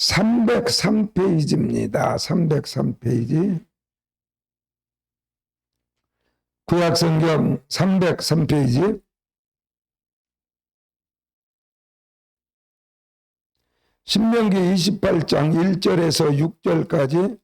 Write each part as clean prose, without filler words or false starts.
303페이지입니다. 303페이지. 구약성경 303페이지. 신명기 28장 1절에서 6절까지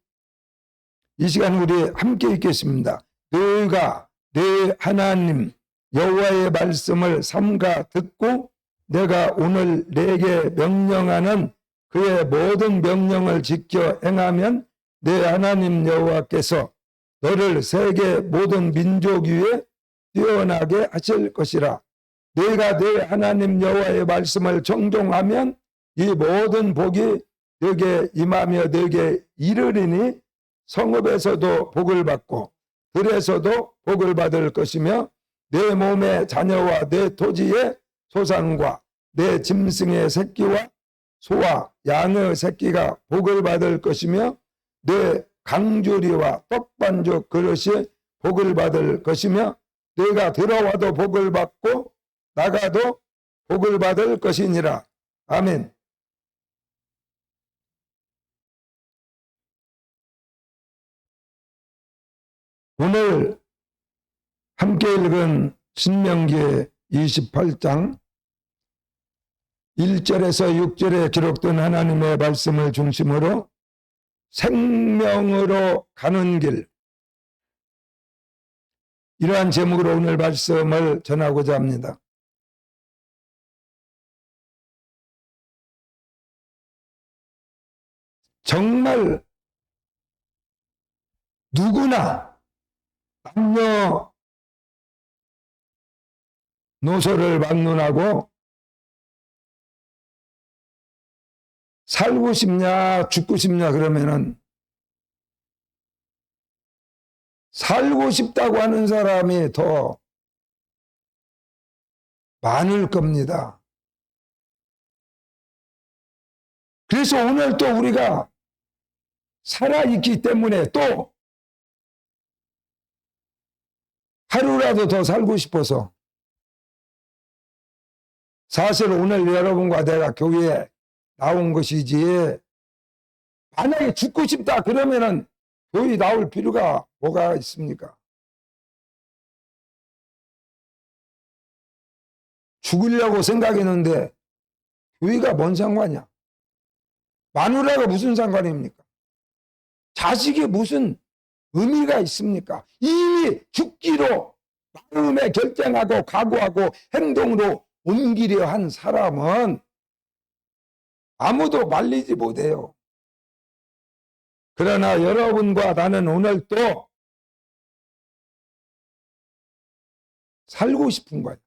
이 시간 우리 함께 읽겠습니다. 너희가 내 하나님 여호와의 말씀을 삼가 듣고 내가 오늘 내게 명령하는 그의 모든 명령을 지켜 행하면 내 하나님 여호와께서 너를 세계 모든 민족 위에 뛰어나게 하실 것이라. 너희가 내 하나님 여호와의 말씀을 청종하면 이 모든 복이 너에게 임하며 너에게 이르리니 성읍에서도 복을 받고 들에서도 복을 받을 것이며 내 몸의 자녀와 내 토지의 소산과 내 짐승의 새끼와 소와 양의 새끼가 복을 받을 것이며 내 강조리와 떡반죽 그릇이 복을 받을 것이며 내가 들어와도 복을 받고 나가도 복을 받을 것이니라. 아멘. 오늘 함께 읽은 신명기 28장 1절에서 6절에 기록된 하나님의 말씀을 중심으로 생명으로 가는 길, 이러한 제목으로 오늘 말씀을 전하고자 합니다. 정말 누구나 남녀노소를 막론하고 살고 싶냐 죽고 싶냐 그러면은 살고 싶다고 하는 사람이 더 많을 겁니다. 그래서 오늘 또 우리가 살아있기 때문에 또 하루라도 더 살고 싶어서, 사실 오늘 여러분과 내가 교회에 나온 것이지 만약에 죽고 싶다 그러면은 교회 나올 필요가 뭐가 있습니까? 죽으려고 생각했는데 교회가 뭔 상관이야? 마누라가 무슨 상관입니까? 자식이 무슨 의미가 있습니까? 이미 죽기로 마음에 결정하고 각오하고 행동으로 옮기려 한 사람은 아무도 말리지 못해요. 그러나 여러분과 나는 오늘 또 살고 싶은 거예요.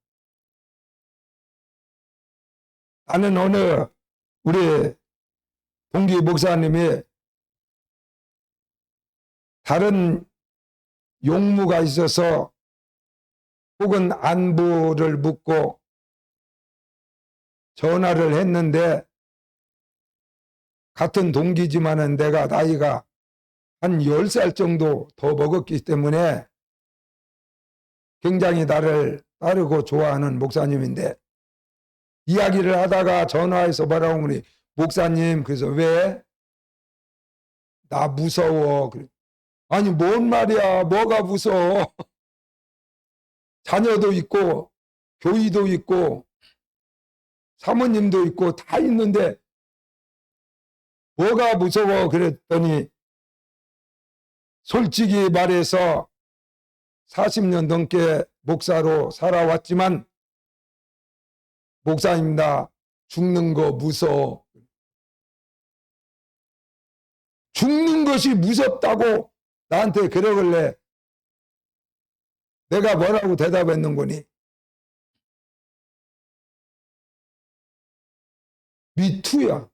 나는 어느 우리 동기 목사님이 다른 용무가 있어서 혹은 안부를 묻고 전화를 했는데, 같은 동기지만은 내가 나이가 한 10살 정도 더 먹었기 때문에 굉장히 나를 따르고 좋아하는 목사님인데, 이야기를 하다가 전화해서 뭐라고 하니, 목사님, 그래서 왜? 나 무서워. 아니 뭔 말이야, 뭐가 무서워. 자녀도 있고 교회도 있고 사모님도 있고 다 있는데 뭐가 무서워. 그랬더니 솔직히 말해서 40년 넘게 목사로 살아왔지만 목사님 나 죽는 거 무서워. 죽는 것이 무섭다고 나한테 그러길래 내가 뭐라고 대답했는 거니? 미투야.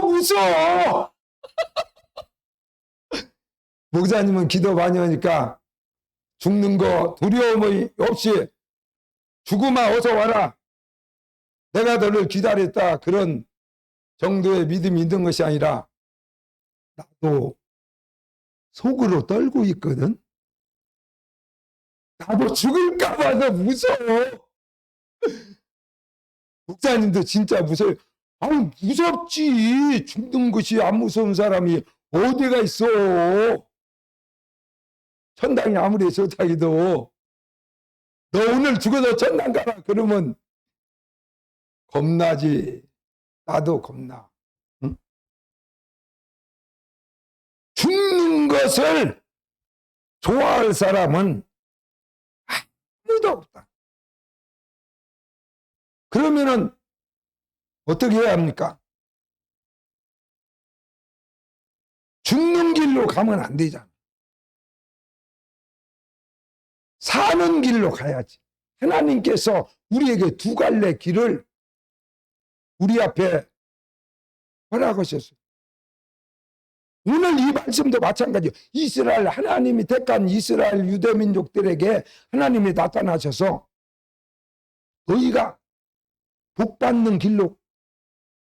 무서워. 목사님은 기도 많이 하니까 죽는 거 두려움이 없이 죽으마 어서 와라. 내가 너를 기다렸다. 그런 정도의 믿음이 있는 것이 아니라 나도 속으로 떨고 있거든. 나도 죽을까 봐서 무서워. 목사님도 진짜 무서워요. 아우, 무섭지. 죽는 것이 안 무서운 사람이 어디가 있어. 천당이 아무리 좋다기도 너 오늘 죽어서 천당 가라 그러면 겁나지. 나도 겁나. 응? 죽는 것을 좋아할 사람은 아무도 없다. 그러면은 어떻게 해야 합니까? 죽는 길로 가면 안 되잖아. 사는 길로 가야지. 하나님께서 우리에게 두 갈래 길을 우리 앞에 허락하셨어요. 오늘 이 말씀도 마찬가지예요. 이스라엘, 하나님이 택한 이스라엘 유대민족들에게 하나님이 나타나셔서 너희가 복받는 길로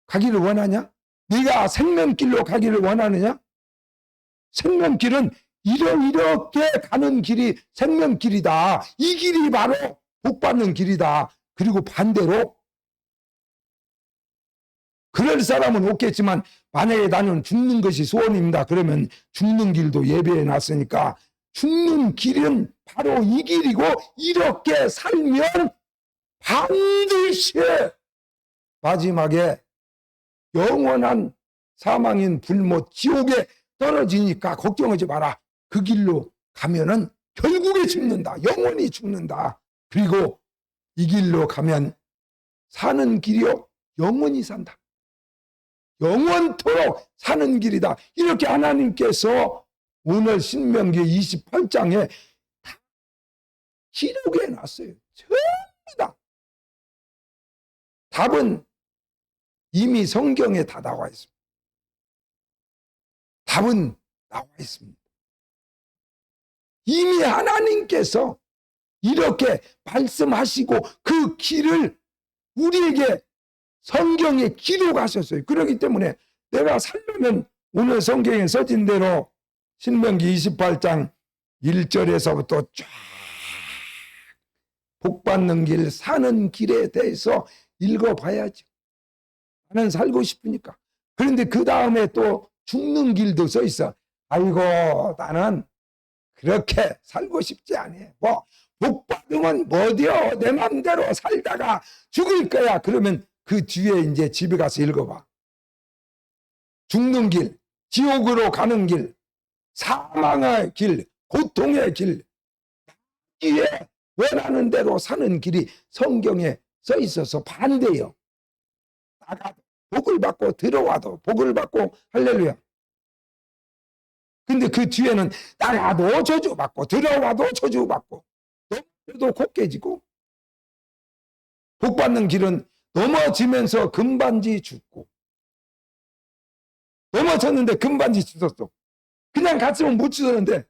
가기를 원하냐? 네가 생명길로 가기를 원하느냐? 생명길은 이렇게 가는 길이 생명길이다. 이 길이 바로 복받는 길이다. 그리고 반대로 그럴 사람은 없겠지만 만약에 나는 죽는 것이 소원입니다. 그러면 죽는 길도 예배해 놨으니까 죽는 길은 바로 이 길이고 이렇게 살면 반드시 마지막에 영원한 사망인 불못 지옥에 떨어지니까 걱정하지 마라. 그 길로 가면은 결국에 죽는다. 영원히 죽는다. 그리고 이 길로 가면 사는 길이요 영원히 산다. 영원토록 사는 길이다. 이렇게 하나님께서 오늘 신명기 28장에 기록해 놨어요. 전부 다. 답은 이미 성경에 다 나와 있습니다. 답은 나와 있습니다. 이미 하나님께서 이렇게 말씀하시고 그 길을 우리에게 성경에 기록하셨어요. 그렇기 때문에 내가 살려면 오늘 성경에 써진 대로 신명기 28장 1절에서부터 쫙 복받는 길, 사는 길에 대해서 읽어봐야죠. 나는 살고 싶으니까. 그런데 그 다음에 또 죽는 길도 써 있어. 아이고 나는 그렇게 살고 싶지 않아. 뭐 복받으면 뭐디요? 내 맘대로 살다가 죽을 거야. 그러면 그 뒤에 이제 집에 가서 읽어봐. 죽는 길, 지옥으로 가는 길, 사망의 길, 고통의 길, 이에 원하는 대로 사는 길이 성경에 써 있어서 반대요. 나가도 복을 받고 들어와도 복을 받고 할렐루야. 근데 그 뒤에는 나가도 저주받고 들어와도 저주받고 넘어져도 곧 깨지고 복받는 길은 넘어지면서 금반지 죽고 넘어졌는데 금반지 주웠어. 그냥 갔으면 못 주웠는데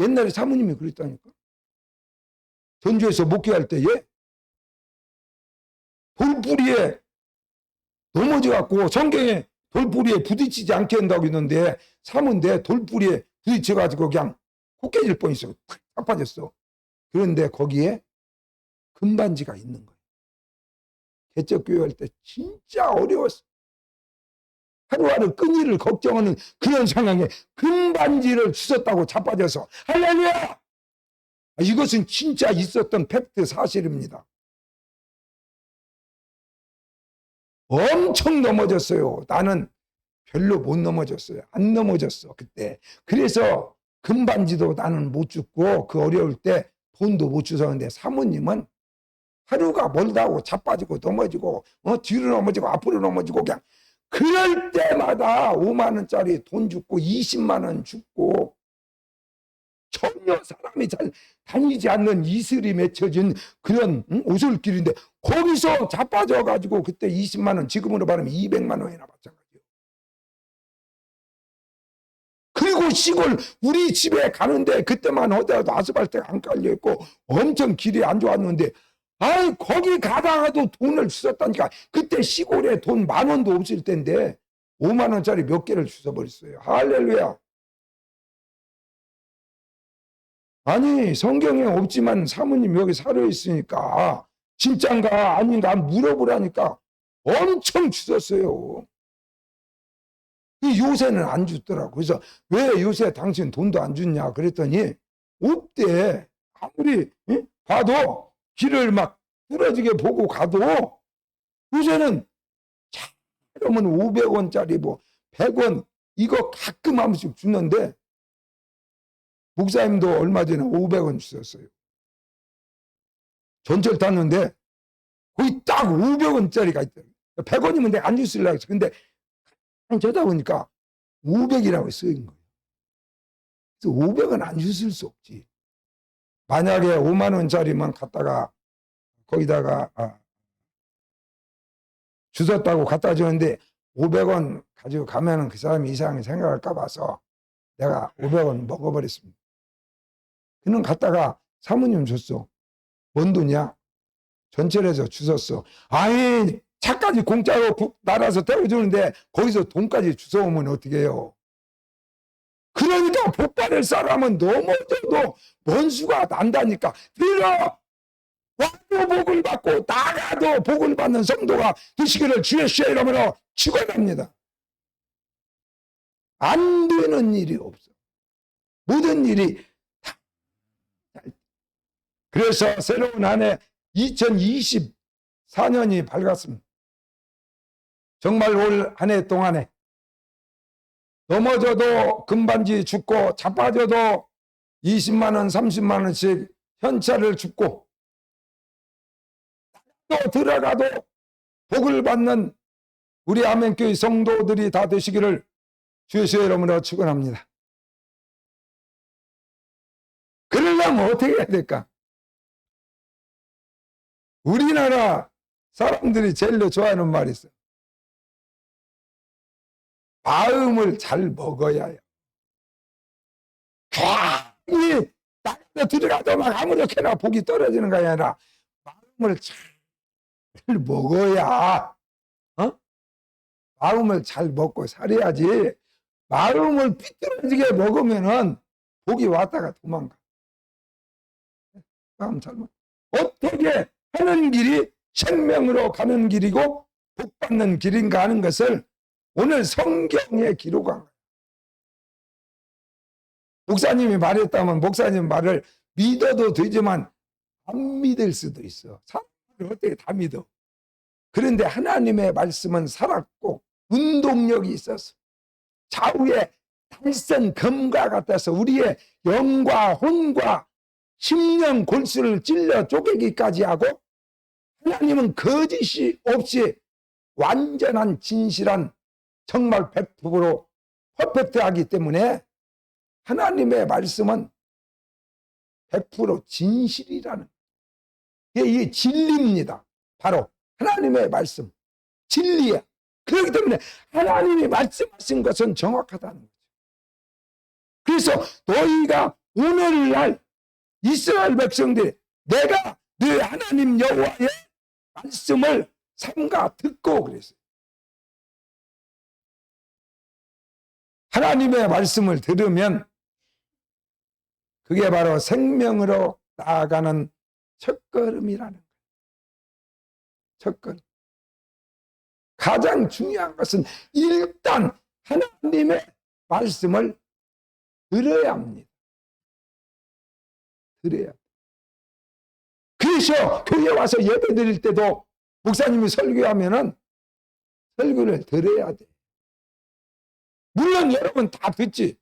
옛날에 사모님이 그랬다니까. 전주에서 목회할 때에 돌뿌리에 넘어져갖고 성경에 돌뿌리에 부딪히지 않게 한다고 했는데 사모인데 돌뿌리에 부딪혀가지고 그냥 코 깨질 뻔했어. 탁 자빠졌어. 그런데 거기에 금반지가 있는 거예요. 개척교회 할 때 진짜 어려웠어. 하루하루 끊이를 걱정하는 그런 상황에 금반지를 주웠다고 자빠져서 할렐루야! 이것은 진짜 있었던 팩트 사실입니다. 엄청 넘어졌어요. 나는 별로 못 넘어졌어요. 안 넘어졌어 그때. 그래서 금반지도 나는 못 줍고 그 어려울 때 돈도 못 주웠는데 사모님은 하루가 멀다고 자빠지고 넘어지고 뒤로 넘어지고 앞으로 넘어지고 그냥 그럴 때마다 5만 원짜리 돈 줍고 20만 원 줍고 전혀 사람이 잘 다니지 않는 이슬이 맺혀진 그런 오솔길인데 거기서 자빠져가지고 그때 20만 원 지금으로 말하면 200만 원이나 마찬가지예요. 그리고 시골 우리 집에 가는데 그때만 하더라도 아스팔트가 안 깔려있고 엄청 길이 안 좋았는데 아이 거기 가다가도 돈을 주셨다니까. 그때 시골에 돈 10,000원도 없을 텐데 5만 원짜리 몇 개를 주워버렸어요. 할렐루야. 아니 성경에 없지만 사모님 여기 살아있으니까 진짠가 아닌가 물어보라니까 엄청 주셨어요. 요새는 안 주더라고. 그래서 왜 요새 당신 돈도 안 줬냐 그랬더니 없대. 아무리 봐도 길을 막 뚫어지게 보고 가도 요새는 그러면 500원짜리 뭐 100원 이거 가끔 한 번씩 주는데 목사님도 얼마 전에 500원 주셨어요. 전철 탔는데 거기 딱 500원짜리가 있더라고요. 100원이면 내가 안 주실라고 했어. 근데 저다 보니까 500이라고 쓰인 거예요. 그래서 500원 안 주실 수 없지. 만약에 5만 원짜리만 갖다가 거기다가 주셨다고 갖다 주는데 500원 가지고 가면은 그 사람이 이상하게 생각할까 봐서 내가 500원 먹어버렸습니다. 그는 갖다가 사모님 줬어. 뭔 돈이야? 전철에서 주셨어. 아니 차까지 공짜로 날아서 태워주는데 거기서 돈까지 주워오면 어떻게 해요? 그러니까 복받을 사람은 넘어져도 원수가 난다니까. 들어! 와도 복을 받고 나가도 복을 받는 성도가 되시기를 주의 이름으로 축원합니다. 안 되는 일이 없어. 모든 일이 다. 그래서 새로운 한 해 2024년이 밝았습니다. 정말 올 한 해 동안에 넘어져도 금반지 줍고 자빠져도 20만 원, 30만 원씩 현찰을 줍고 또 들어가도 복을 받는 우리 아멘교회 성도들이 다 되시기를 주의 이름으로 축원합니다. 그러려면 어떻게 해야 될까? 우리나라 사람들이 제일 좋아하는 말이 있어요. 마음을 잘 먹어야 해요. 괜히 나가서 들어가도 막 아무렇게나 복이 떨어지는 게 아니라 마음을 잘 먹어야 마음을 잘 먹고 살아야지. 마음을 삐뚤어지게 먹으면은 복이 왔다가 도망가. 마음 잘 먹어. 어떻게 하는 길이 생명으로 가는 길이고 복 받는 길인가 하는 것을 오늘 성경에 기록한 거예요. 목사님이 말했다면 목사님 말을 믿어도 되지만 안 믿을 수도 있어. 사람을 어떻게 다 믿어. 그런데 하나님의 말씀은 살았고 운동력이 있어서 좌우에 달선 검과 같아서 우리의 영과 혼과 심령 골수를 찔러 쪼개기까지 하고 하나님은 거짓이 없이 완전한 진실한 정말 100% 퍼펙트하기 때문에 하나님의 말씀은 100% 진실이라는 이게 진리입니다. 바로 하나님의 말씀 진리야. 그렇기 때문에 하나님이 말씀하신 것은 정확하다는 거죠. 그래서 너희가 오늘날 이스라엘 백성들이 내가 네 하나님 여호와의 말씀을 삼가 듣고 그랬어요. 하나님의 말씀을 들으면 그게 바로 생명으로 나아가는 첫걸음이라는 거예요. 첫걸음. 가장 중요한 것은 일단 하나님의 말씀을 들어야 합니다. 들어야 합니다. 그래서 교회 와서 예배 드릴 때도 목사님이 설교하면은 설교를 들어야 돼. 물론 여러분 다 듣지.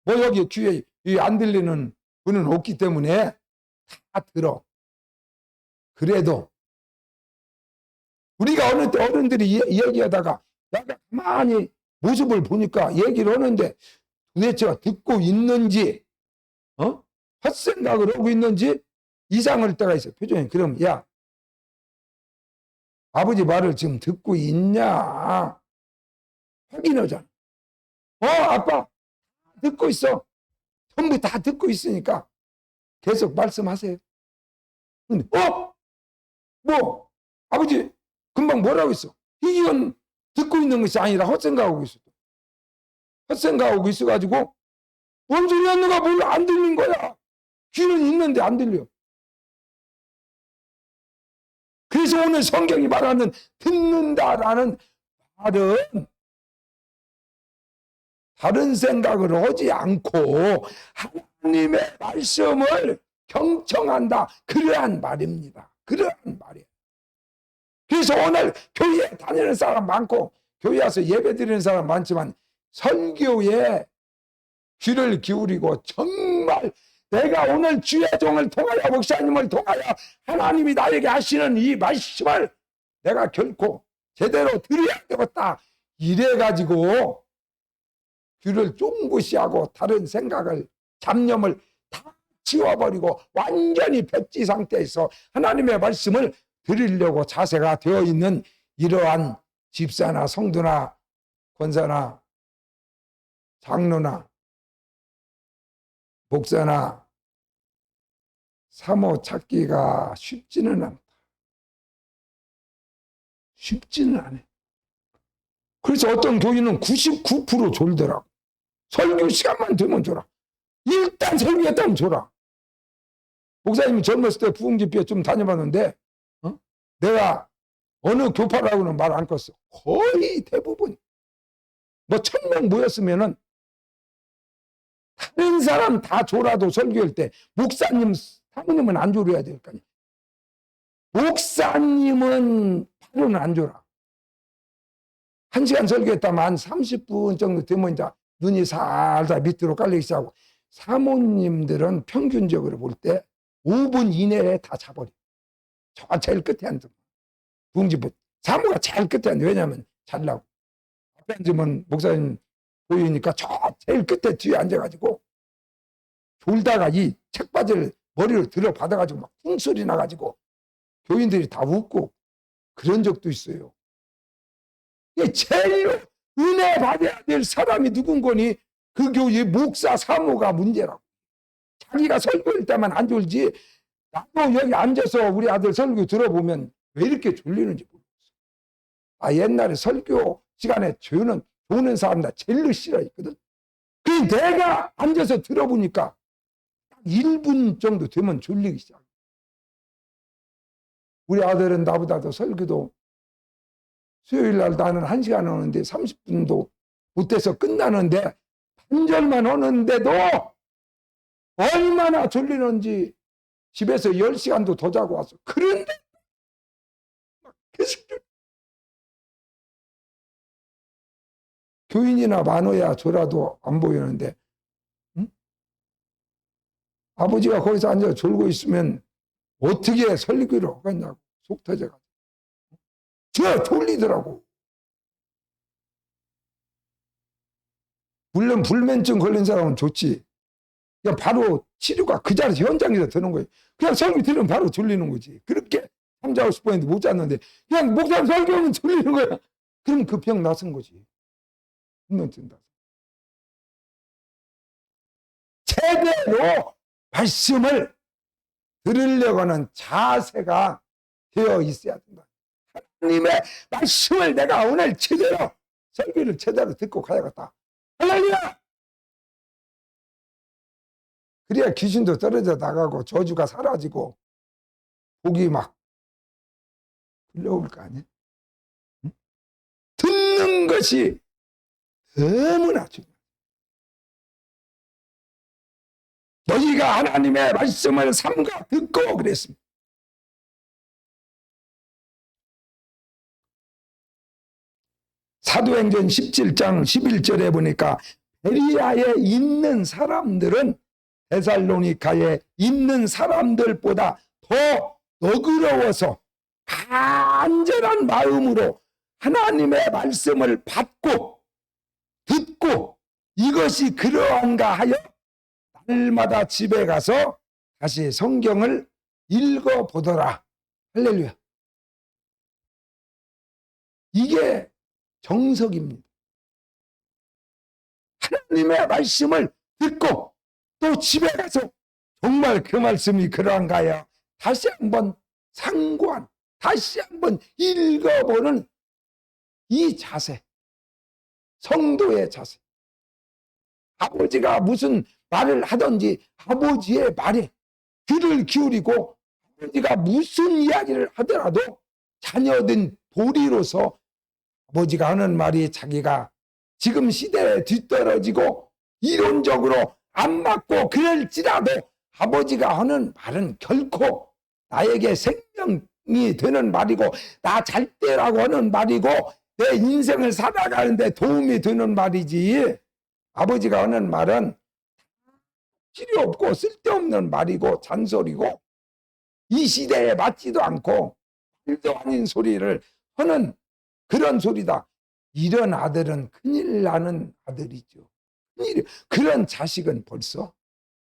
뭐 여기 귀에 안 들리는 분은 없기 때문에 다 들어. 그래도 우리가 어느 때 어른들이 얘기하다가 내가 가만히 모습을 보니까 얘기를 하는데 도대체 듣고 있는지 헛생각을 하고 있는지 이상할 때가 있어요. 표정이. 그럼 야 아버지 말을 지금 듣고 있냐 확인하잖아. 아빠 듣고 있어. 전부 다 듣고 있으니까 계속 말씀하세요. 근데 뭐 아버지 금방 뭐라고 했어? 이건 듣고 있는 것이 아니라 헛생각하고 있어. 헛생각하고 있어가지고 뭔 소리 하는가 몰라. 안 들린 거야. 귀는 있는데 안 들려. 그래서 오늘 성경이 말하는 듣는다라는 말은 다른 생각을 하지 않고 하나님의 말씀을 경청한다. 그러한 말입니다. 그러한 말이에요. 그래서 오늘 교회에 다니는 사람 많고 교회 와서 예배 드리는 사람 많지만 설교에 귀를 기울이고 정말 내가 오늘 주의 종을 통하여 목사님을 통하여 하나님이 나에게 하시는 이 말씀을 내가 결코 제대로 들어야 되겠다. 이래가지고 귀를 쫑긋이 하고 다른 생각을 잡념을 다 지워버리고 완전히 백지 상태에서 하나님의 말씀을 드리려고 자세가 되어 있는 이러한 집사나 성도나 권사나 장로나 목사나 사모 찾기가 쉽지는 않다. 쉽지는 않아요. 그래서 어떤 교인은 99% 졸더라고. 설교 시간만 되면 줘라. 일단 설교했다면 줘라. 목사님이 젊었을 때 부흥집회 좀 다녀봤는데 내가 어느 교파라고는 말 안 껐어. 거의 대부분 뭐 1000명 모였으면은 다른 사람 다 줘라도 설교할 때 목사님, 사모님은 안 줘야 될 거 아니야. 목사님은 바로는 안 줘라. 1시간 설교했다면 한 30분 정도 되면 이제 눈이 살살 밑으로 깔리기 시작하고 사모님들은 평균적으로 볼 때 5분 이내에 다 자버려. 저 제일 끝에 앉아. 부흥집회 사모가 제일 끝에 앉아. 왜냐하면 잘라고. 앞에 앉으면 목사님 보이니까 저 제일 끝에 뒤에 앉아가지고 졸다가 이 책바지를 머리로 들어 받아가지고 막 쿵소리 나가지고 교인들이 다 웃고 그런 적도 있어요. 제일 은혜 받아야 될 사람이 누군거니 그 교회 목사 사모가 문제라고. 자기가 설교할 때만 안 졸지 나도 여기 앉아서 우리 아들 설교 들어보면 왜 이렇게 졸리는지 모르겠어. 옛날에 설교 시간에 조는 사람 나 제일 싫어했거든. 그 내가 앉아서 들어보니까 딱 1분 정도 되면 졸리기 시작해. 우리 아들은 나보다도 설교도 수요일 날 나는 1시간 오는데 30분도 못 돼서 끝나는데 반절만 오는데도 얼마나 졸리는지 집에서 10시간도 더 자고 왔어. 그런데 막 계속 교인이나 많아야 졸아도 안 보이는데 응? 아버지가 거기서 앉아 졸고 있으면 어떻게 설교를 하겠냐고 속 터져가지고 저 졸리더라고. 물론 불면증 걸린 사람은 좋지. 그냥 바로 치료가 그 자리에서 현장에서 되는 거예요. 그냥 설교 들으면 바로 졸리는 거지. 그렇게 잠자고 싶었는데 못 잤는데 그냥 목사님 설교하면 졸리는 거야. 그럼 그 병 낫은 거지. 불면증 낫은. 제대로 말씀을 들으려고 하는 자세가 되어 있어야 된다. 하나님의 말씀을 내가 오늘 제대로 설교를 제대로 듣고 가야겠다. 할렐루야! 그래야 귀신도 떨어져 나가고 저주가 사라지고 복이 막 흘러올 거 아니야? 응? 듣는 것이 너무나 중요해. 너희가 하나님의 말씀을 삼가 듣고 그랬습니다. 사도행전 17장 11절에 보니까 베리아에 있는 사람들은 데살로니가에 있는 사람들보다 더 너그러워서 간절한 마음으로 하나님의 말씀을 받고 듣고 이것이 그러한가 하여 날마다 집에 가서 다시 성경을 읽어보더라. 할렐루야. 이게 정석입니다. 하나님의 말씀을 듣고 또 집에 가서 정말 그 말씀이 그러한가요? 다시 한번 상고한, 다시 한번 읽어보는 이 자세, 성도의 자세. 아버지가 무슨 말을 하든지 아버지의 말에 귀를 기울이고 아버지가 무슨 이야기를 하더라도 자녀된 도리로서 아버지가 하는 말이 자기가 지금 시대에 뒤떨어지고 이론적으로 안 맞고 그럴지라도 아버지가 하는 말은 결코 나에게 생명이 되는 말이고 나 잘 때라고 하는 말이고 내 인생을 살아가는데 도움이 되는 말이지, 아버지가 하는 말은 필요 없고 쓸데없는 말이고 잔소리고 이 시대에 맞지도 않고 말도 아닌 소리를 하는 그런 소리다. 이런 아들은 큰일 나는 아들이죠. 그런 자식은 벌써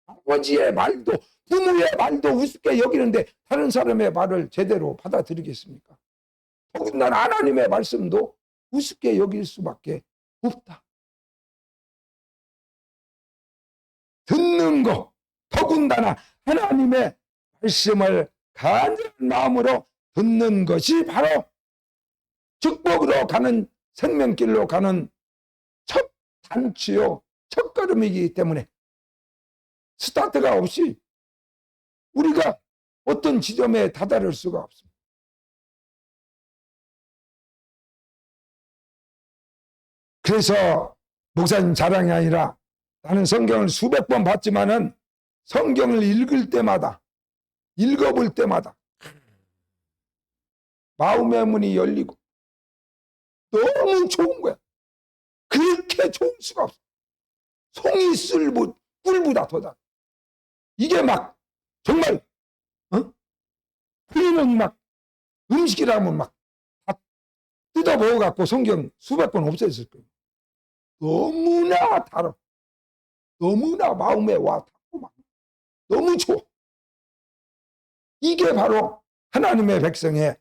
아버지의 말도 부모의 말도 우습게 여기는데 다른 사람의 말을 제대로 받아들이겠습니까? 더군다나 하나님의 말씀도 우습게 여길 수밖에 없다. 듣는 거, 더군다나 하나님의 말씀을 간절한 마음으로 듣는 것이 바로 축복으로 가는 생명길로 가는 첫 단추요, 첫 걸음이기 때문에 스타트가 없이 우리가 어떤 지점에 다다를 수가 없습니다. 그래서 목사님 자랑이 아니라 나는 성경을 수백 번 봤지만은 성경을 읽을 때마다, 읽어볼 때마다 마음의 문이 열리고 너무 좋은 거야. 그렇게 좋을 수가 없어. 송이 꿀보다 더 잘. 이게 막 정말 풀리는 막 음식이라면 막 다 뜯어 먹어갖고 성경 수백 번 없애졌을 거예요. 너무나 달아. 너무나 마음에 와 닿고 막 너무 좋아. 이게 바로 하나님의 백성의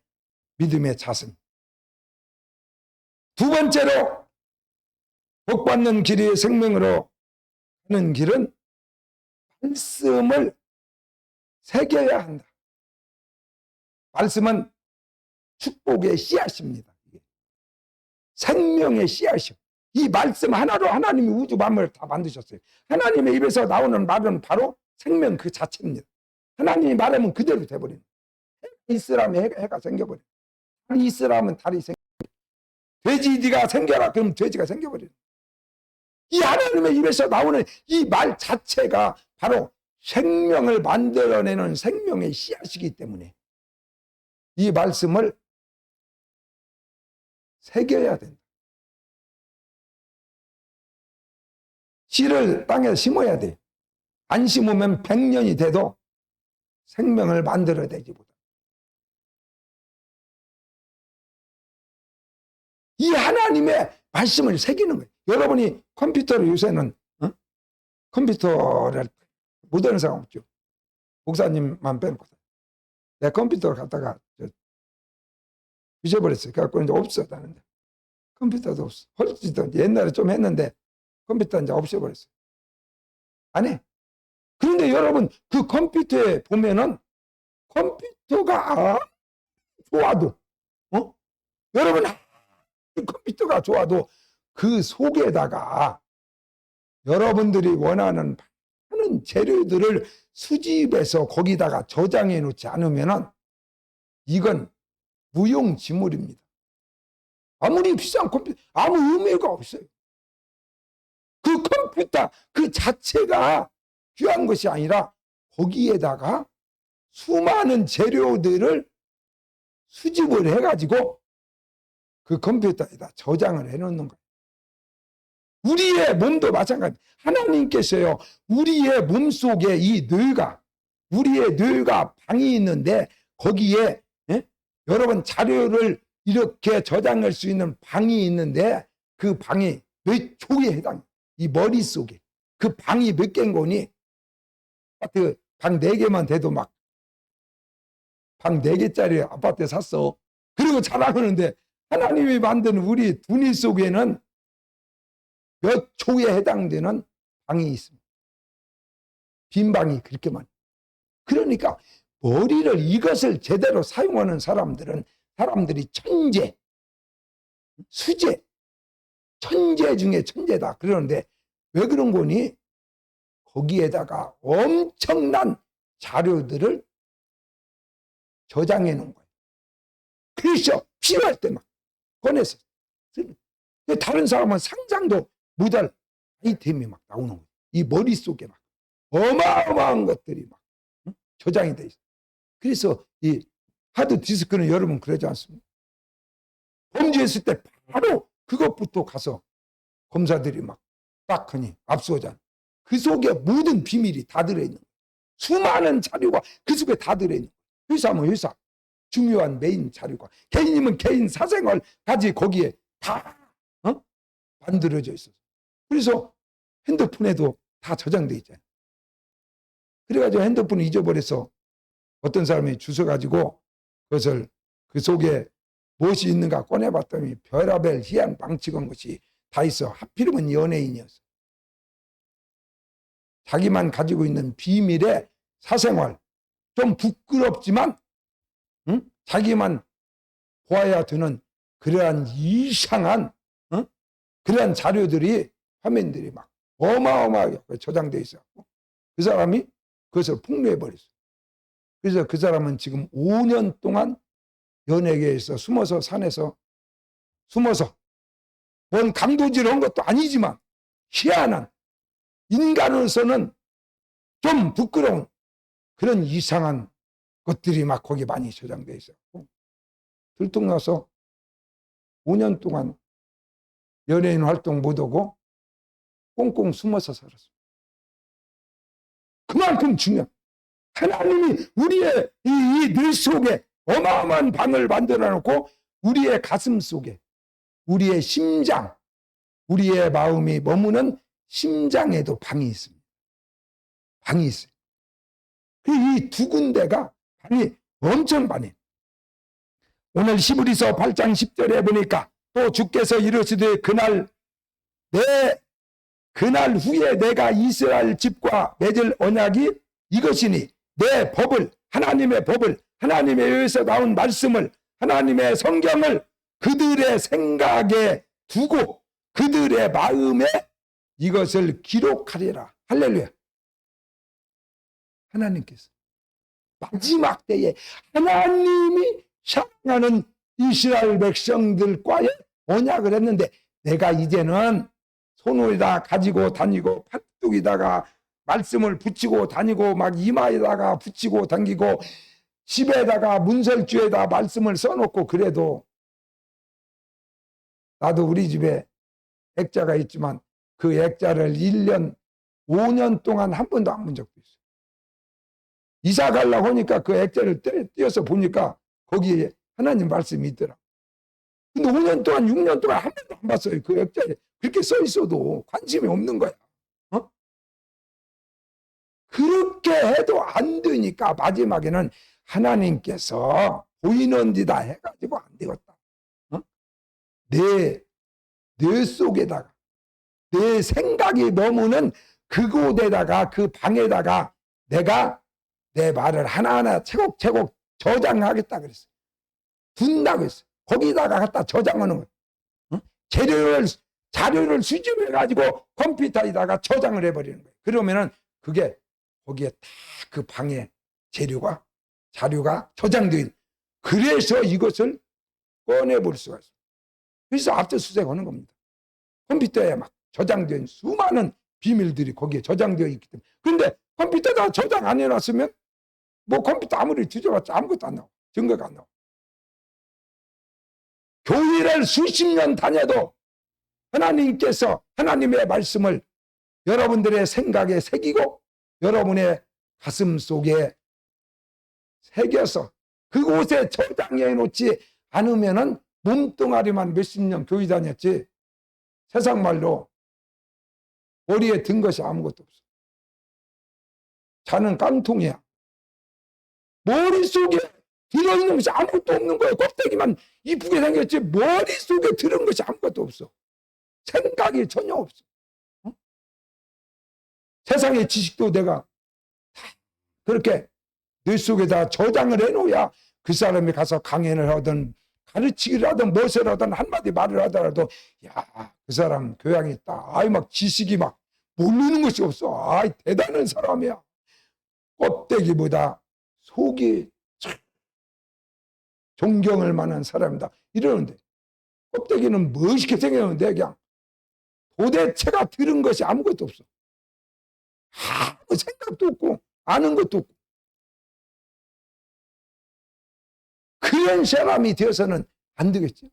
믿음의 자승. 두 번째로 복받는 길이 생명으로 하는 길은 말씀을 새겨야 한다. 말씀은 축복의 씨앗입니다. 생명의 씨앗이요. 이 말씀 하나로 하나님이 우주 만물을 다 만드셨어요. 하나님의 입에서 나오는 말은 바로 생명 그 자체입니다. 하나님이 말하면 그대로 돼버립니다. 해가 있으라면 해가 생겨버려요. 달이 있으라면 달이 생겨버려요. 돼지 네가 생겨라 그러면 돼지가 생겨버려요. 이 하나님의 입에서 나오는 이 말 자체가 바로 생명을 만들어내는 생명의 씨앗이기 때문에 이 말씀을 새겨야 된다. 씨를 땅에 심어야 돼. 안 심으면 100년이 돼도 생명을 만들어내지 못한다. 이 하나님의 말씀을 새기는 거예요. 여러분이 컴퓨터를 요새는 컴퓨터를 못하는 사람 없죠. 목사님만 빼놓고 내 컴퓨터를 갖다가 부셔버렸어요. 그래갖고 이제 없어. 나는데 컴퓨터도 없어. 헐지도 옛날에 좀 했는데 컴퓨터 이제 없애버렸어요. 안 해. 그런데 여러분 그 컴퓨터에 보면은 컴퓨터가 좋아도 여러분 컴퓨터가 좋아도 그 속에다가 여러분들이 원하는 많은 재료들을 수집해서 거기다가 저장해 놓지 않으면은 이건 무용지물입니다. 아무리 비싼 컴퓨터 아무 의미가 없어요. 그 컴퓨터 그 자체가 귀한 것이 아니라 거기에다가 수많은 재료들을 수집을 해가지고 그 컴퓨터에다 저장을 해놓는 거예요. 우리의 몸도 마찬가지입니다. 하나님께서요 우리의 몸속에 이 뇌가 우리의 뇌가 방이 있는데 거기에 여러분 자료를 이렇게 저장할 수 있는 방이 있는데 그 방이 몇 초에 해당해요. 이 머릿속에 그 방이 몇 개인 거니 아파트 방 4개만 돼도 막 방 4개짜리 아파트 샀어. 그리고 자랑하는데 하나님이 만든 우리 두뇌 속에는 몇 초에 해당되는 방이 있습니다. 빈 방이 그렇게 많아요. 그러니까 머리를 이것을 제대로 사용하는 사람들이 천재, 수재, 천재 중에 천재다. 그러는데 왜 그런 거니? 거기에다가 엄청난 자료들을 저장해 놓은 거예요. 그래서 필요할 때 막 꺼내서 쓰는. 다른 사람은 상상도 못할 아이템이 막 나오는 거예요. 이 머릿속에 막 어마어마한 것들이 막 저장이 돼 있어요. 그래서 이 하드디스크는 여러분 그러지 않습니까? 범죄했을 때 바로 그것부터 가서 검사들이 막 딱 하니 압수하잖아요. 그 속에 모든 비밀이 다 들어있는 거예요. 수많은 자료가 그 속에 다 들어있는 거예요. 회사면 회사 중요한 메인 자료가, 개인이면 개인 사생활까지 거기에 다 만들어져 있어서. 그래서 핸드폰에도 다 저장돼 있잖아요. 그래가지고 핸드폰을 잊어버려서 어떤 사람이 주워가지고 그것을 그 속에 무엇이 있는가 꺼내봤더니 별의별 희한 방치한 것이 다 있어. 하필이면 연예인이었어. 자기만 가지고 있는 비밀의 사생활, 좀 부끄럽지만 자기만 보아야 되는 그러한 이상한 그러한 자료들이, 화면들이 막 어마어마하게 저장돼 있었고, 그 사람이 그것을 폭로해버렸어. 그래서 그 사람은 지금 5년 동안 연예계에서 숨어서, 산에서 숨어서, 뭔 강도질한 것도 아니지만 희한한, 인간으로서는 좀 부끄러운 그런 이상한 것들이 막 거기 많이 저장돼 있었고, 들통나서 5년 동안 연예인 활동 못하고 꽁꽁 숨어서 살았어. 그만큼 중요한, 하나님이 우리의 이 늘 속에 어마어마한 방을 만들어 놓고 우리의 가슴 속에, 우리의 심장, 우리의 마음이 머무는 심장에도 방이 있습니다. 방이 있어요. 이 두 군데가 방이 엄청 많아요. 오늘 히브리서 8장 10절에 보니까 또 주께서 이르시되 그날 후에 내가 이스라엘 집과 맺을 언약이 이것이니 내 법을, 하나님의 법을, 하나님의 에서 나온 말씀을, 하나님의 성경을 그들의 생각에 두고 그들의 마음에 이것을 기록하리라. 할렐루야. 하나님께서 마지막 때에 하나님이 사랑하는 이스라엘 백성들과의 언약을 했는데, 내가 이제는 손에다 가지고 다니고 팔뚝에다가 말씀을 붙이고 다니고 막 이마에다가 붙이고 다니고 집에다가 문설주에다 말씀을 써놓고, 그래도 나도 우리 집에 액자가 있지만 그 액자를 1년 5년 동안 한 번도 안 본 적도 있어요. 이사 가려고 하니까 그 액자를 떼어서 보니까 거기에 하나님 말씀이 있더라. 근데 5년 동안 6년 동안 한 번도 안 봤어요. 그 액자에 그렇게 써 있어도 관심이 없는 거야. 그렇게 해도 안 되니까 마지막에는 하나님께서 보이는 데다 해가지고 안 되겠다. 내 속에다가, 내 생각이 머무는 그곳에다가, 그 방에다가 내가 내 말을 하나하나 채곡채곡 저장하겠다 그랬어. 둔다고 했어. 거기다가 갖다 저장하는 거예요. 자료를 수집해가지고 컴퓨터에다가 저장을 해버리는 거예요. 그러면은 그게 거기에 다 그 방에 자료가 저장되어 있는. 그래서 이것을 꺼내볼 수가 있어요. 그래서 압수수색하는 겁니다. 컴퓨터에 막 저장된 수많은 비밀들이 거기에 저장되어 있기 때문에. 그런데 컴퓨터에다 저장 안 해놨으면 뭐 컴퓨터 아무리 뒤져봤자 아무것도 안 나와. 증거가 안 나와. 교회를 수십 년 다녀도 하나님께서 하나님의 말씀을 여러분들의 생각에 새기고 여러분의 가슴 속에 새겨서 그곳에 저장해 놓지 않으면은 몸뚱아리만 몇십 년 교회 다녔지 세상 말로 머리에 든 것이 아무것도 없어. 자는 깡통이야. 머릿속에 들어있는 것이 아무것도 없는 거예요. 껍데기만 이쁘게 생겼지 머릿속에 들은 것이 아무것도 없어. 생각이 전혀 없어. 세상의 지식도 내가 그렇게 뇌 속에다 저장을 해놓아야 그 사람이 가서 강연을 하든 가르치기를 하든 무엇을 하든 한마디 말을 하더라도 야, 그 사람 교양이 있다. 아이 막 지식이 막 모르는 것이 없어. 아이 대단한 사람이야. 껍데기보다 속이 존경할 만한 사람이다 이러는데 껍데기는 멋있게 생겼는데 그냥 도대체가 들은 것이 아무것도 없어. 아무 생각도 없고 아는 것도 없고. 그런 사람이 되어서는 안 되겠죠.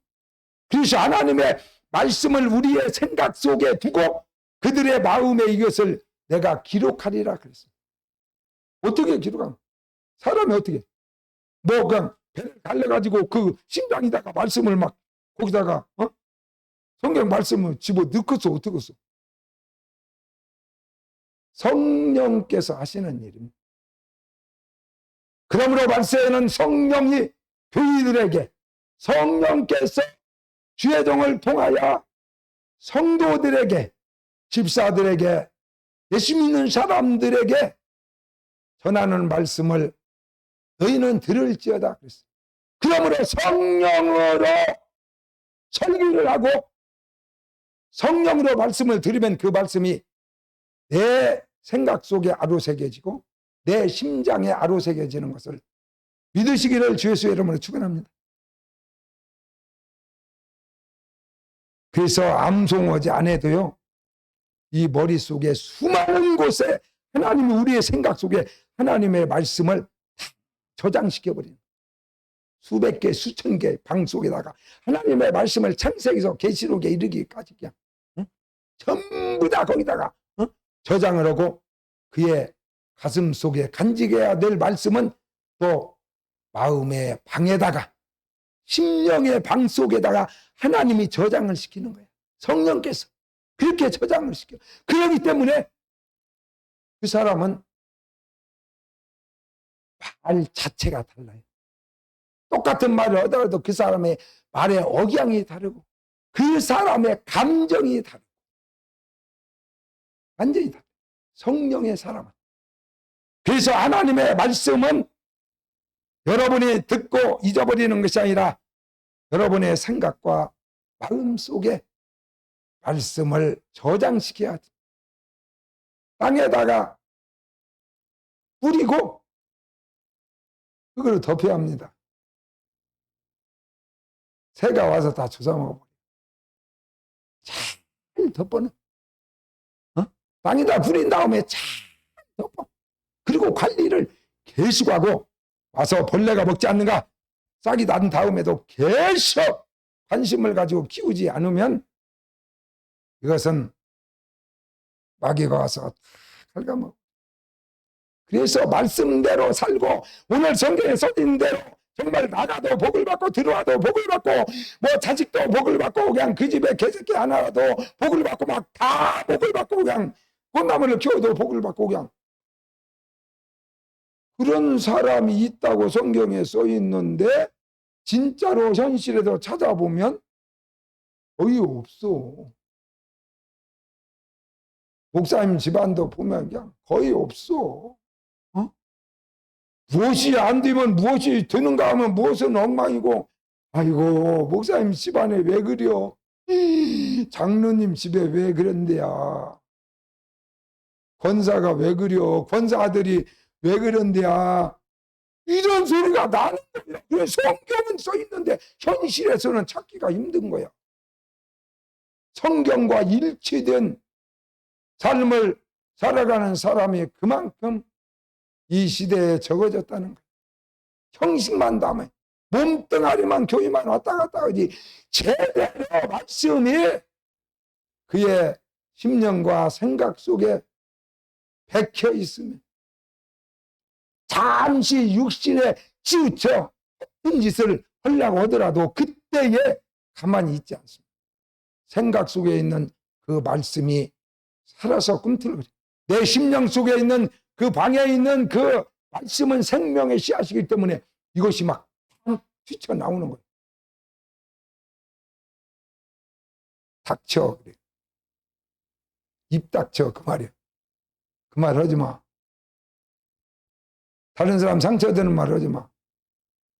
그래서 하나님의 말씀을 우리의 생각 속에 두고 그들의 마음에 이것을 내가 기록하리라 그랬어요. 어떻게 기록하면? 사람이 어떻게? 뭐 그냥 배를 달래가지고 그 심장에다가 말씀을 막 거기다가 성경 말씀을 집어 넣겠어 어떻겠어? 성령께서 하시는 일입니다. 그러므로 말세에는 성령이 교인들에게 성령께서 주의 종을 통하여 성도들에게 집사들에게 예수 믿는 사람들에게 전하는 말씀을 너희는 들을지어다 그랬어요. 그러므로 성령으로 설교를 하고 성령으로 말씀을 들으면 그 말씀이 내 생각 속에 아로새겨지고 내 심장에 아로새겨지는 것을 믿으시기를 주 예수의 이름으로 축원합니다. 그래서 암송하지 않아도요, 이 머릿속에 수많은 곳에 하나님이 우리의 생각 속에 하나님의 말씀을 다 저장시켜버리는 수백 개, 수천 개 방 속에다가 하나님의 말씀을 창세기에서 계시록에 이르기까지 그냥 전부 다 거기다가 저장을 하고 그의 가슴 속에 간직해야 될 말씀은 또 마음의 방에다가 심령의 방 속에다가 하나님이 저장을 시키는 거예요. 성령께서 그렇게 저장을 시켜. 그렇기 때문에 그 사람은 말 자체가 달라요. 똑같은 말을 하더라도 그 사람의 말의 억양이 다르고 그 사람의 감정이 다르고 완전히 다르고 성령의 사람은. 그래서 하나님의 말씀은 여러분이 듣고 잊어버리는 것이 아니라 여러분의 생각과 마음 속에 말씀을 저장시켜야 돼. 땅에다가 뿌리고 그걸 덮여야 합니다. 새가 와서 다 주워먹어버려. 잘 덮어는. 땅에다 뿌린 다음에 잘 덮어. 그리고 관리를 계속하고 와서 벌레가 먹지 않는가? 싹이 난 다음에도 계속 관심을 가지고 키우지 않으면 이것은 마귀가 와서 다 갉아먹어. 그래서 말씀대로 살고 오늘 성경에 써있는 대로 정말 나가도 복을 받고 들어와도 복을 받고 뭐 자식도 복을 받고 그냥 그 집에 개새끼 하나라도 복을 받고 막 다 복을 받고 그냥 꽃나무를 키워도 복을 받고 그냥 그런 사람이 있다고 성경에 써 있는데 진짜로 현실에서 찾아보면 거의 없어. 목사님 집안도 보면 그냥 거의 없어. 무엇이 안 되면 무엇이 되는가 하면 무엇은 엉망이고, 아이고 목사님 집안에 왜 그려? 장로님 집에 왜 그런데야? 권사가 왜 그려? 권사 아들이 왜 그런데야? 이런 소리가 나는 거야. 그래 성경은 써 있는데 현실에서는 찾기가 힘든 거야. 성경과 일치된 삶을 살아가는 사람이 그만큼 이 시대에 적어졌다는 거야. 형식만 담아 몸뚱아리만 교회만 왔다 갔다 하지 제대로 말씀이 그의 심령과 생각 속에 박혀 있으면 잠시 육신에 치우쳐 어떤 짓을 하려고 하더라도 그때에 가만히 있지 않습니다. 생각 속에 있는 그 말씀이 살아서 꿈틀거려. 내 심령 속에 있는 그 방에 있는 그 말씀은 생명의 씨앗이기 때문에 이것이 막 튀쳐나오는 거예요. 닥쳐. 그래. 입 닥쳐. 그 말이야. 그 말 하지 마. 다른 사람 상처되는 말 하지 마.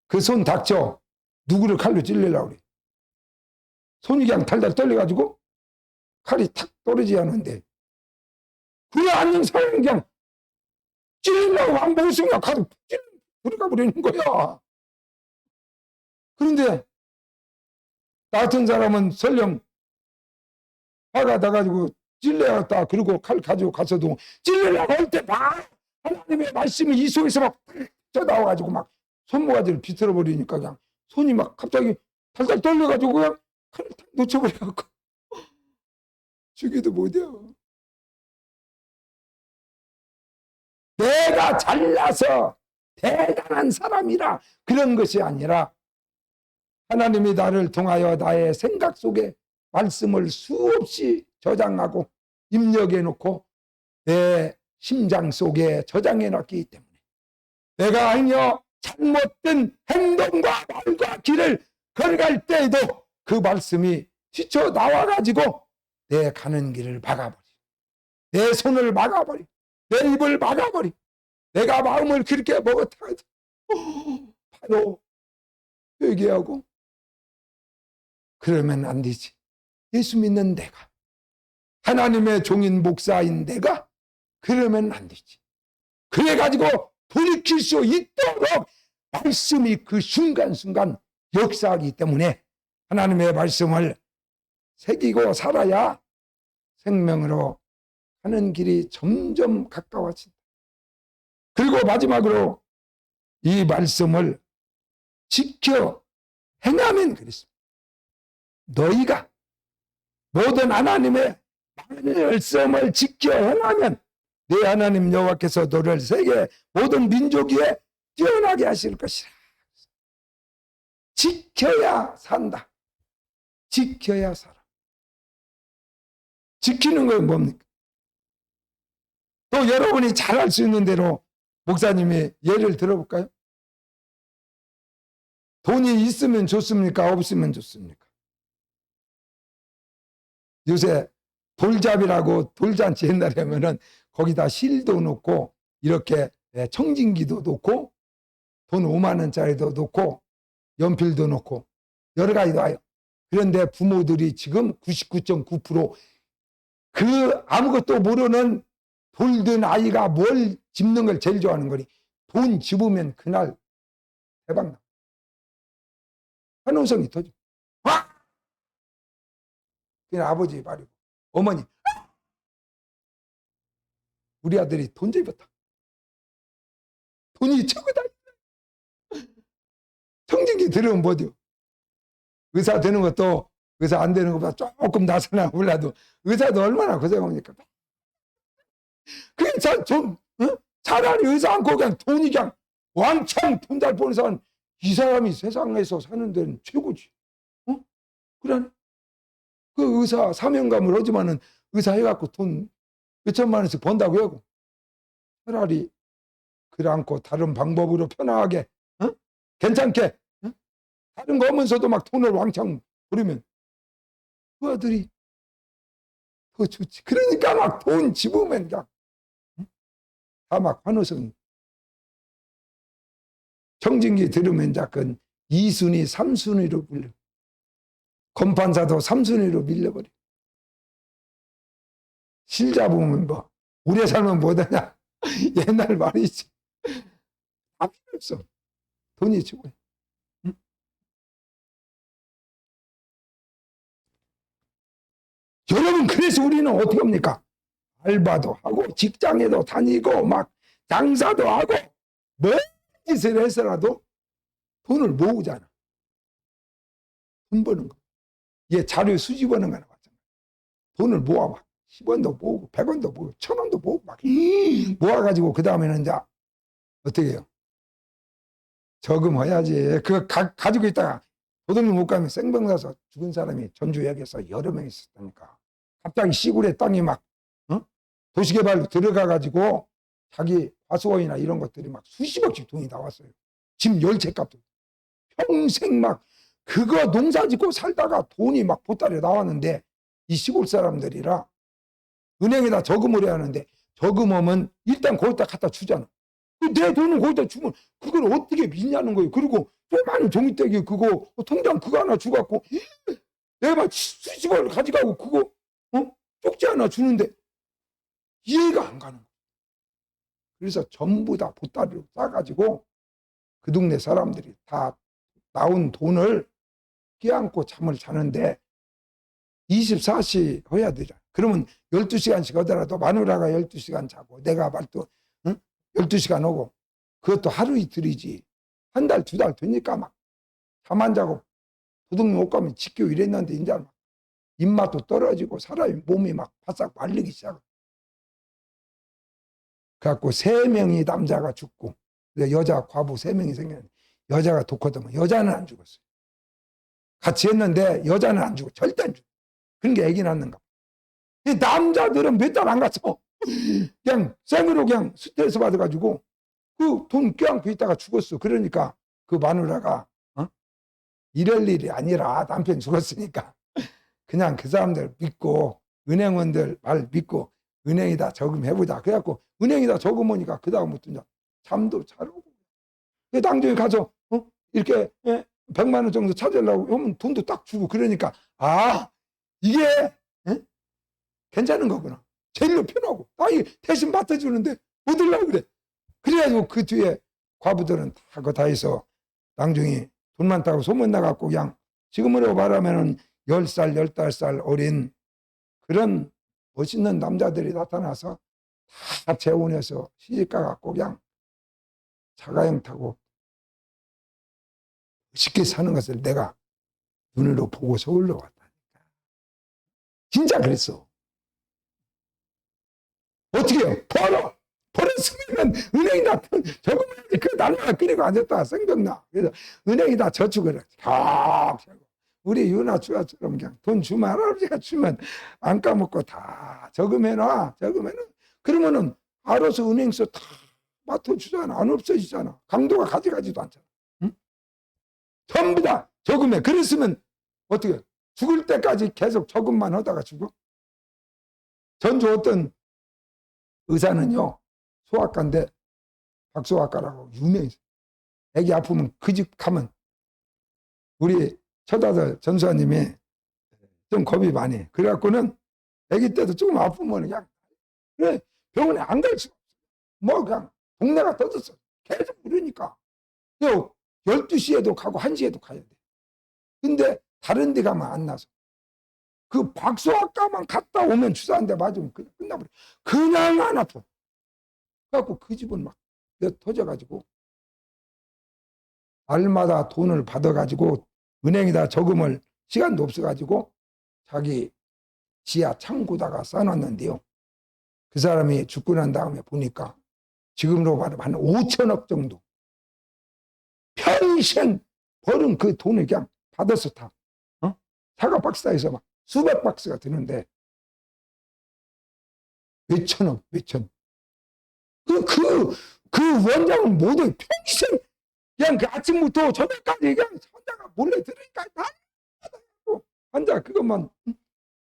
그 손 닥쳐. 누구를 칼로 찔리려고 그래. 손이 그냥 달달 떨려가지고 칼이 탁 떨어지지 않는데 그래 앉는 사람은 그냥 찔리려고 안 보고 있으면 가서 들어가 버리는 거야. 그런데 나 같은 사람은 설령 화가 나가지고 찔려갔다 그리고 칼 가지고 가서도 찔려고 할 때 막 하나님의 말씀이 이 속에서 막 쪄나와가지고 막 손모가지를 비틀어 버리니까 그냥 손이 막 갑자기 달달 떨려가지고 그냥 칼을 탁 놓쳐버려갖고 죽이도 못해요. 내가 잘나서 대단한 사람이라 그런 것이 아니라 하나님이 나를 통하여 나의 생각 속에 말씀을 수없이 저장하고 입력해 놓고 내 심장 속에 저장해 놨기 때문에 내가 아니여 잘못된 행동과 말과 길을 걸어갈 때에도 그 말씀이 튀쳐나와가지고 내 가는 길을 막아버리고 내 손을 막아버리고 내 입을 막아버리고 내가 마음을 그렇게 먹었다 해도 바로 회개하고 그러면 안 되지. 예수 믿는 내가 하나님의 종인 목사인 내가 그러면 안 되지. 그래가지고 돌이킬 수 있도록 말씀이 그 순간순간 역사하기 때문에 하나님의 말씀을 새기고 살아야 생명으로 하는 길이 점점 가까워진다. 그리고 마지막으로 이 말씀을 지켜 행하면 그랬습니다. 너희가 모든 하나님의 말씀을 지켜 행하면 내 하나님 여호와께서 너를 세계 모든 민족 위에 뛰어나게 하실 것이라. 지켜야 산다. 지켜야 살아. 지키는 건 뭡니까? 또 여러분이 잘할 수 있는 대로 목사님이 예를 들어볼까요? 돈이 있으면 좋습니까? 없으면 좋습니까? 요새 돌잡이라고 돌잔치 옛날에 하면은 거기다 실도 놓고 이렇게 청진기도 놓고 돈 5만 원짜리도 놓고 연필도 놓고 여러 가지도 와요. 그런데 부모들이 지금 99.9% 그 아무것도 모르는 돌든 아이가 뭘 집는 걸 제일 좋아하는 거니 돈 집으면 그날 대박나. 환호성이 터져. 와! 그냥 아버지 말이고 어머니 우리 아들이 돈 잡았다. 돈이 최고다. 청진기 들으면 뭐죠? 의사 되는 것도 의사 안 되는 것보다 조금 나서나 몰라도 의사도 얼마나 고생합니까? 그게 좀 차라리 의사 않고 그냥 돈이 그냥 왕창 돈 잘 버는 사람 이 사람이 세상에서 사는 데는 최고지. 그래? 그 의사 사명감을 하지만은 의사 해갖고 돈 몇천만 원씩 번다고 하고 차라리 그래 않고 다른 방법으로 편하게 괜찮게 다른 거 하면서도 막 돈을 왕창 버리면 그 아들이 더 좋지. 그러니까 막 돈 집으면 그냥 다 막 환호성. 청진기 들으면 자꾸 2순위, 3순위로 불려. 검판사도 3순위로 밀려버려. 실 잡으면 뭐 오래 살면 뭐하냐. 옛날 말이지. 다 필요 없어. 돈이 최고야. 여러분 그래서 우리는 어떻게 합니까? 알바도 하고 직장에도 다니고 막 장사도 하고 뭔 짓을 해서라도 돈을 모으잖아. 돈 버는 거. 얘 자료 수집하는 거나 마찬가지. 돈을 모아 막 10원도 모으고 100원도 모으고 1000원도 모으고 막 모아가지고 그 다음에는 이제 어떻게 해요? 저금해야지. 그거 가지고 있다가 도둑놈 못 가면 생병 나서 죽은 사람이 전주역에서 여러 명 있었다니까. 갑자기 시골에 땅이 막 도시개발 들어가가지고 자기 화수원이나 이런 것들이 막 수십억씩 돈이 나왔어요. 집 열채 값도. 평생 막 그거 농사 짓고 살다가 돈이 막 보따리에 나왔는데 이 시골 사람들이라 은행에다 저금을 해야 하는데 저금하면 일단 거기다 갖다 주잖아. 내 돈을 거기다 주면 그걸 어떻게 믿냐는 거예요. 그리고 조그마한 종이떼기 그거 통장 그거 하나 주갖고 내가 막 수십억을 가져가고 그거 쪽지 하나 주는데 이해가 안 가는 거예요. 그래서 전부 다 보따리로 싸가지고 그 동네 사람들이 다 나온 돈을 끼안고 잠을 자는데 24시 해야 되잖아. 그러면 12시간씩 하더라도 마누라가 12시간 자고 내가 말도 12시간 오고 그것도 하루 이틀이지. 한 달, 두 달 되니까 막 잠 안 자고 도둑 못 가면 지키고 이랬는데 이제 막 입맛도 떨어지고 사람이 몸이 막 바싹 말리기 시작해. 그래갖고 3명이 남자가 죽고 여자 과부 3명이 생겼는데 여자가 독하더만 여자는 안 죽었어요. 같이 했는데 여자는 안 죽어. 절대 안 죽어. 그런 게 애기 낳는가. 남자들은 몇 달 안 갔어. 그냥 생으로 그냥 스트레스 받아가지고 그 돈 껴안고 있다가 죽었어. 그러니까 그 마누라가 이럴 일이 아니라 남편 죽었으니까 그냥 그 사람들 믿고 은행원들 말 믿고 은행에다 저금해보자. 그래갖고 은행에다 저금하니까 그 다음부터 이제 잠도 잘 오고. 당장에 가서 이렇게 100만 원 정도 찾으려고 하면 돈도 딱 주고 그러니까 이게 괜찮은 거구나. 제일로 편하고 이 대신 맡아주는데 못 들라고 그래. 그래가지고 그 뒤에 과부들은 다 그거 다 해서 나중에 돈 많다고 소문나갖고 그냥 지금으로 말하면은 10살, 15살 어린 그런 멋있는 남자들이 나타나서 다 재혼해서 시집가갖고 그냥 자가용 타고 쉽게 사는 것을 내가 눈으로 보고 서울로 왔다니까. 진짜 그랬어. 어떻게 해요? 벌었으면 은행에다 저금해야지. 그 날마다 끓이고 앉았다가 생병나. 그래서 은행에다 저축을 해. 우리 유나 주아처럼 그냥 돈 주면 할아버지가 주면 안 까먹고 다 저금해놔. 그러면은 알아서 은행에서 다 맡아주잖아. 안 없어지잖아. 강도가 가져가지도 않잖아. 응? 전부 다 저금해. 그랬으면 어떻게 죽을 때까지 계속 저금만 하다가 죽어? 전주 어떤 의사는요, 소아과인데 박소아과라고 유명했어요. 애기 아프면 그 집 가면 우리 처다들 전수아님이 좀 겁이 많이. 그래갖고는 애기 때도 조금 아프면 그냥 그래 병원에 안 갈 수가 없어. 뭐 그냥 동네가 터졌어. 계속 부르니까. 12시에도 가고 1시에도 가야 돼. 근데 다른 데 가면 안 나서. 그 박소아과만 갔다 오면 주사 한 대 맞으면 그냥 끝나버려. 그냥 안 아파. 그래갖고 그 집은 막 터져가지고 날마다 돈을 받아가지고 은행에다 저금을 시간도 없어가지고 자기 지하 창고다가 써놨는데요. 그 사람이 죽고 난 다음에 보니까 지금으로 말하면 한 5천억 정도 평생 벌은 그 돈을 그냥 받아서 다 사과 박스에서 막 수백 박스가 드는데 몇천억. 그 원장은 모두 평생 그냥 그 아침부터 저녁까지 그냥 혼자가 몰래 들으니까 다 혼자 그것만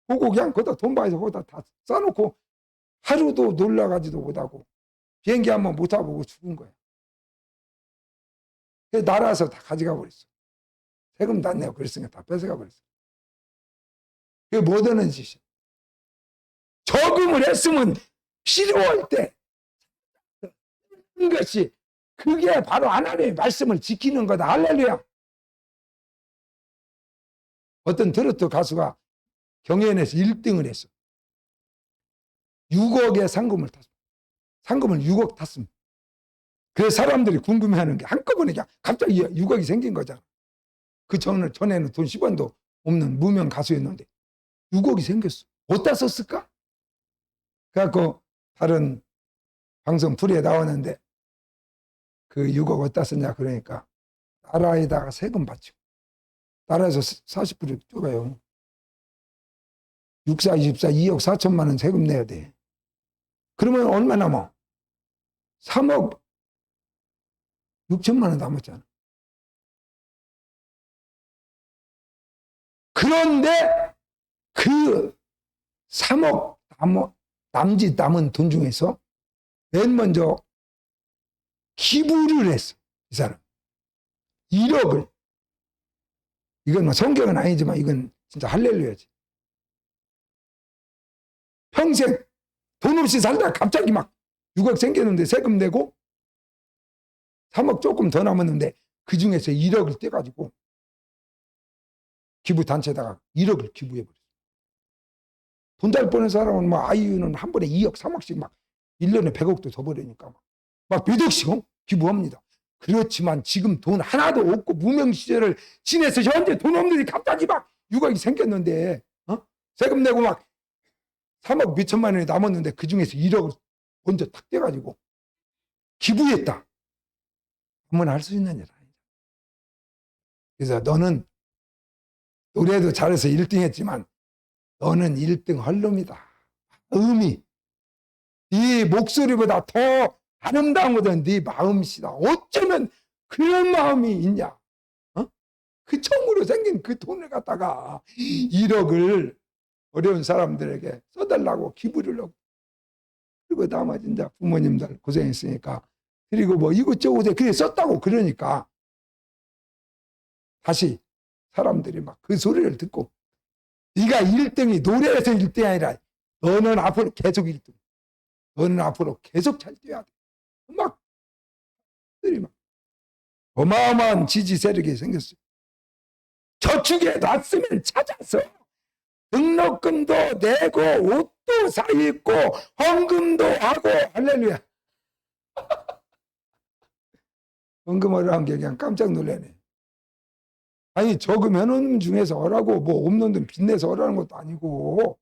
보고 그냥 거기다 돈 받아서 거기다 다 싸놓고 하루도 놀러가지도 못하고 비행기 한번 못 타보고 죽은 거야. 그래서 날아서 다 가져가 버렸어. 세금도 안 내고 그랬으니까 다 뺏어가 버렸어. 그게 뭐 되는 짓이야. 저금을 했으면 필요할 때 것이 그게 바로 하나님의 말씀을 지키는 거다. 할렐루야. 어떤 트로트 가수가 경연에서 1등을 했어. 6억의 상금을 탔어. 상금을 6억 탔습니다. 그래서 사람들이 궁금해하는 게 한꺼번에 그냥 갑자기 6억이 생긴 거잖아. 그 전에는 돈 10원도 없는 무명 가수였는데 6억이 생겼어. 어디다 썼을까? 그래갖고 다른 방송 풀이에 나왔는데 그 6억 어디다 썼냐 그러니까 나라에다가 세금 바치고 나라에서 40% 쪼가요. 64, 24, 2억 4천만 원 세금 내야 돼. 그러면 얼마 남아? 3억 6천만 원 남았잖아. 그런데 그 3억 남짓 남은 돈 중에서 맨 먼저 기부를 했어. 이 사람 1억을. 이건 뭐 성경은 아니지만 이건 진짜 할렐루야지. 평생 돈 없이 살다가 갑자기 막 6억 생겼는데 세금 내고 3억 조금 더 남았는데 그 중에서 1억을 떼가지고 기부단체에다가 1억을 기부해버렸어요. 돈 잘 버는 사람은 막 아이유는 한 번에 2억, 3억씩 막 1년에 100억도 더 버리니까 막 몇 억씩 기부합니다. 그렇지만 지금 돈 하나도 없고 무명 시절을 지내서 현재 돈 없는데 갑자기 막 6억이 생겼는데 세금 내고 막 3억 몇천만 원이 남았는데 그중에서 1억을 먼저 탁 떼가지고 기부했다. 한번 할 수 있는 일 아니죠. 그래서 너는 노래도 잘해서 1등 했지만 너는 1등 할 놈이다. 마음이 네 목소리보다 더 아름다운 것은 네 마음이다. 어쩌면 그런 마음이 있냐. 그 처음으로 생긴 그 돈을 갖다가 1억을 어려운 사람들에게 써달라고 기부를 하고 그리고 나머지 이제 부모님들 고생했으니까 그리고 뭐 이것저것 그래 썼다고 그러니까 다시 사람들이 막 그 소리를 듣고 네가 1등이 노래에서 1등이 아니라 너는 앞으로 계속 1등. 너는 앞으로 계속 잘 뛰어야 돼. 막 어마어마한 지지 세력이 생겼어요. 저축에 놨으면 찾아서 등록금도 내고 옷도 사 입고 헌금도 하고 할렐루야. 헌금을 한 게 그냥 깜짝 놀라네. 아니 저금 해놓은 중에서 하라고 뭐 없는 돈 빚내서 하라는 것도 아니고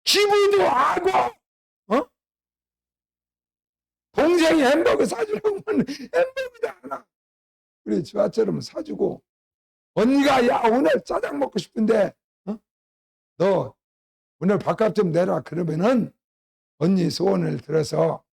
기부도 하고 동생이 햄버거 사주라고 하면 햄버거도 하나 그래 저처럼 사주고 언니가 야 오늘 짜장 먹고 싶은데 너 오늘 밥값 좀 내라 그러면은 언니 소원을 들어서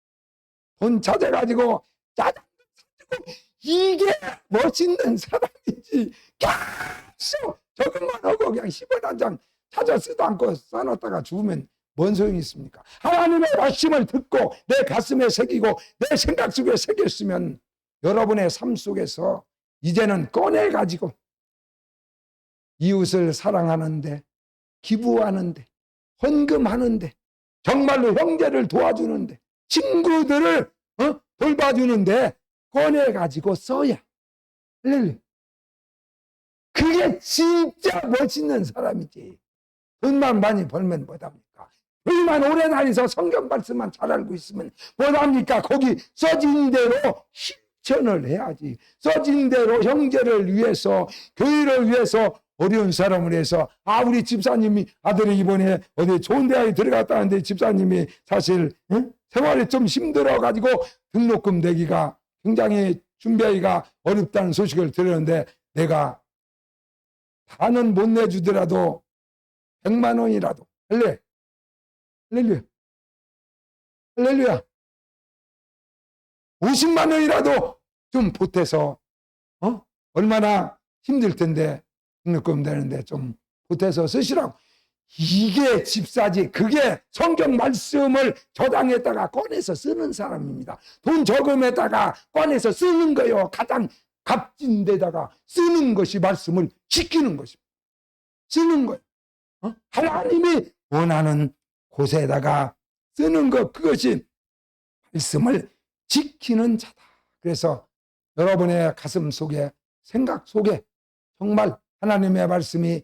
돈 찾아가지고 짜장도 사주고 이게 멋있는 사람이지 계속 저것만 하고 그냥 10원 한 장 찾아 쓰도 않고 써놨다가 죽으면 뭔 소용이 있습니까? 하나님의 말씀을 듣고 내 가슴에 새기고 내 생각 속에 새겼으면 여러분의 삶 속에서 이제는 꺼내가지고 이웃을 사랑하는데 기부하는데 헌금하는데 정말로 형제를 도와주는데 친구들을 돌봐주는데 꺼내가지고 써야 그게 진짜 멋있는 사람이지. 돈만 많이 벌면 뭐합니까? 돈만 오래 다니서 성경 말씀만 잘 알고 있으면 뭐합니까? 거기 써진 대로 실천을 해야지. 써진 대로 형제를 위해서 교회를 위해서 어려운 사람을 위해서 우리 집사님이 아들이 이번에 어디 좋은 대학에 들어갔다는데 집사님이 사실 생활이 좀 힘들어가지고 등록금 내기가 굉장히 준비하기가 어렵다는 소식을 들었는데 내가 다는 못 내주더라도 100만 원이라도 할렐루야 50만 원이라도 좀 보태서 얼마나 힘들 텐데 등록금 내는데 좀 보태서 쓰시라고. 이게 집사지. 그게 성경 말씀을 저장했다가 꺼내서 쓰는 사람입니다. 돈 저금에다가 꺼내서 쓰는 거요. 가장 값진 데다가 쓰는 것이 말씀을 지키는 것입니다. 쓰는 거예요. 하나님이 원하는 곳에다가 쓰는 것, 그것이 말씀을 지키는 자다. 그래서 여러분의 가슴 속에, 생각 속에 정말 하나님의 말씀이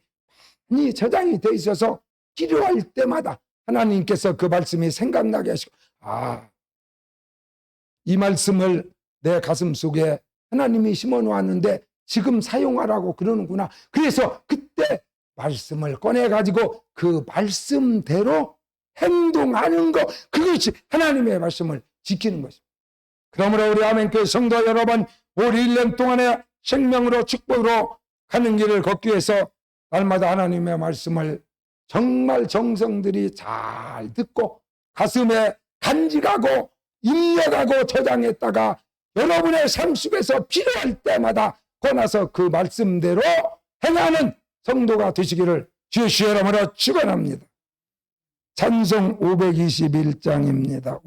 많이 저장이 돼 있어서 필요할 때마다 하나님께서 그 말씀이 생각나게 하시고 이 말씀을 내 가슴 속에 하나님이 심어놓았는데 지금 사용하라고 그러는구나. 그래서 그때 말씀을 꺼내가지고 그 말씀대로 행동하는 것, 그것이 하나님의 말씀을 지키는 것입니다. 그러므로 우리 아멘교회 성도 여러분, 올 1년 동안의 생명으로 축복으로 가는 길을 걷기 위해서 날마다 하나님의 말씀을 정말 정성들이 잘 듣고 가슴에 간직하고 입력하고 저장했다가 여러분의 삶 속에서 필요할 때마다 꺼내서 그 말씀대로 행하는 성도가 되시기를 주의 이름으로 축원합니다. 찬송 521장입니다.